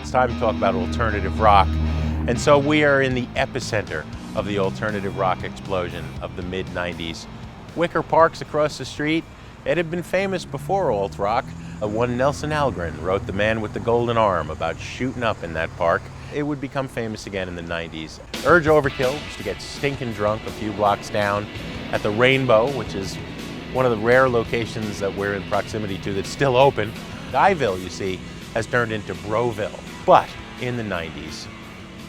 It's time to talk about alternative rock. And so we are in the epicenter of the alternative rock explosion of the mid-90s. Wicker Park's across the street. It had been famous before alt rock. One Nelson Algren wrote The Man with the Golden Arm about shooting up in that park. It would become famous again in the 90s. Urge Overkill used to get stinking drunk a few blocks down at the Rainbow, which is one of the rare locations that we're in proximity to that's still open. Guyville, you see, has turned into Broville. But in the 90s,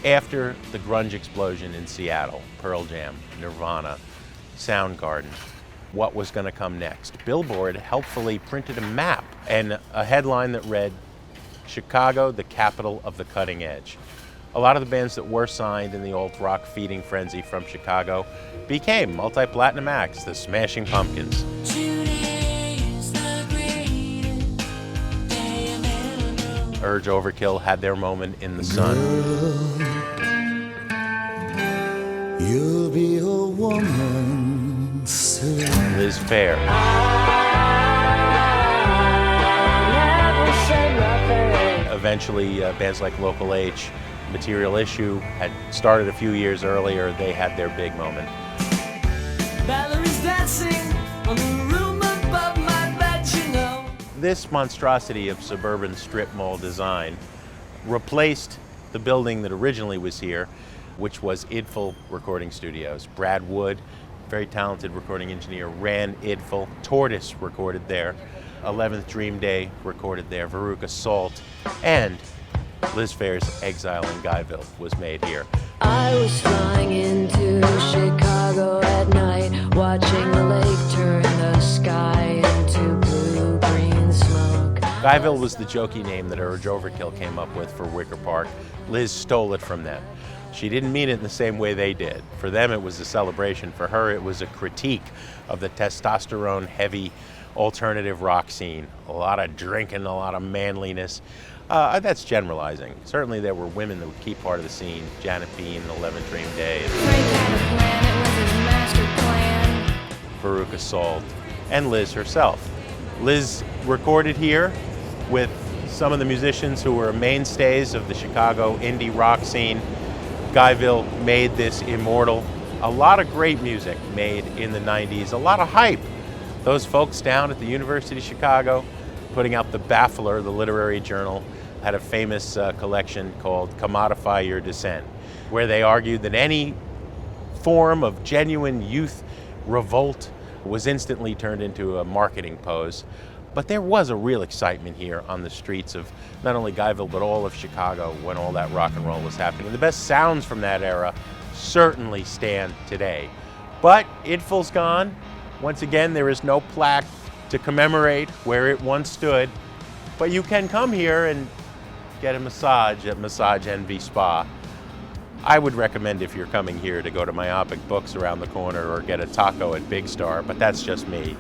after the grunge explosion in Seattle, Pearl Jam, Nirvana, Soundgarden, what was going to come next? Billboard helpfully printed a map and a headline that read, "Chicago, the capital of the cutting edge." A lot of the bands that were signed in the alt-rock feeding frenzy from Chicago became multi-platinum acts, the Smashing Pumpkins. Urge Overkill had their moment in the sun. Girl, you'll be a woman soon. Liz Phair. Eventually, bands like Local H, Material Issue had started a few years earlier. They had their big moment. Valerie's dancing on the room above my bed, you know. This monstrosity of suburban strip mall design replaced the building that originally was here, which was Idful Recording Studios. Brad Wood, very talented recording engineer, ran Idful. Tortoise recorded there. 11th Dream Day recorded there. Veruca Salt, and Liz Phair's Exile in Guyville was made here. I was flying into Chicago at night, watching the lake turn the sky into blue-green smoke. Guyville was the jokey name that Urge Overkill came up with for Wicker Park. Liz stole it from them. She didn't mean it in the same way they did. For them, it was a celebration. For her, it was a critique of the testosterone-heavy alternative rock scene. A lot of drinking, a lot of manliness. That's generalizing. Certainly there were women that would keep part of the scene. Janet Bean, 11th Dream Day. Frank had a plan, it was his master plan. Veruca Salt, and Liz herself. Liz recorded here with some of the musicians who were mainstays of the Chicago indie rock scene. Guyville made this immortal. A lot of great music made in the 90s, a lot of hype. Those folks down at the University of Chicago, putting out the Baffler, the literary journal, had a famous collection called Commodify Your Dissent, where they argued that any form of genuine youth revolt was instantly turned into a marketing pose. But there was a real excitement here on the streets of not only Guyville, but all of Chicago when all that rock and roll was happening. And the best sounds from that era certainly stand today. But Idful's gone. Once again, there is no plaque to commemorate where it once stood. But you can come here and get a massage at Massage Envy Spa. I would recommend, if you're coming here, to go to Myopic Books around the corner or get a taco at Big Star, but that's just me.